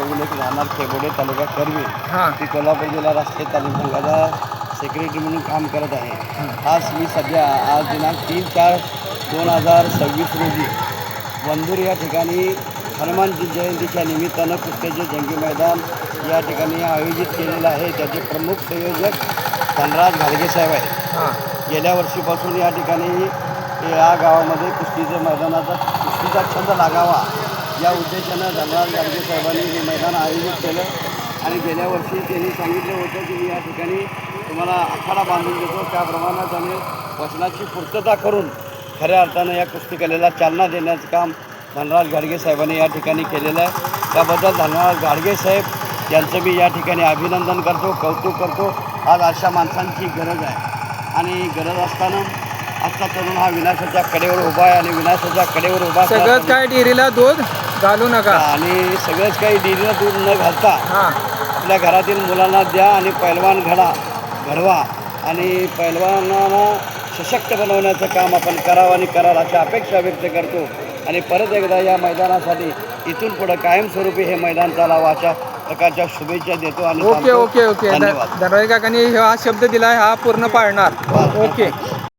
उल्लेख राहणार खेबोडे तालुका करवीर हां ती कोल्हापूर जिल्हा राष्ट्रीय तालीम संघाचा सेक्रेटरी म्हणून काम करत आहे. आज मी सध्या आज दिनांक 3/4/2026 रोजी वंदूर या ठिकाणी हनुमान जयंतीच्या निमित्तानं कुस्त्याचे जंगी मैदान या ठिकाणी आयोजित केलेलं आहे. त्याचे प्रमुख संयोजक धनराज घाडगे साहेब आहेत. हां गेल्या वर्षीपासून या ठिकाणी या गावामध्ये कुस्तीचं मैदानाचा कुस्तीचा छंद लागावा या उद्देशानं धनराज घाडगे साहेबांनी हे मैदान आयोजित केलं आणि गेल्या वर्षी त्यांनी सांगितलं होतं की मी या ठिकाणी तुम्हाला आखाडा बांधून देतो. त्याप्रमाणे त्याने वचनाची पूर्तता करून खऱ्या अर्थानं या कुस्तीकलेला चालना देण्याचं काम धनराज घाडगे साहेबांनी या ठिकाणी केलेलं आहे. त्याबद्दल धनराज घाडगे साहेब यांचं मी या ठिकाणी अभिनंदन करतो, कौतुक करतो. आज अशा माणसांची गरज आहे आणि गरज असताना आजचा तरुण हा विनाशाच्या कडेवर उभा आहे आणि विनाशाच्या कडेवर उभा सगळंच काय डेअरीला दूध घालू नका आणि सगळंच काही डेअरीला दूध न घालता हां आपल्या घरातील मुलांना द्या आणि पैलवान घडवा आणि पैलवानांना सशक्त बनवण्याचं काम आपण करावं आणि कराल अशी अपेक्षा व्यक्त करतो. आणि परत एकदा या मैदानासाठी इथून पुढं कायमस्वरूपी हे मैदान चालावं अशा प्रकारच्या शुभेच्छा देतो. आणि ओके ओके ओके धन्यवाद. धनराज काकांनी हा शब्द दिला आहे, हा पूर्ण पाळणार. ओके.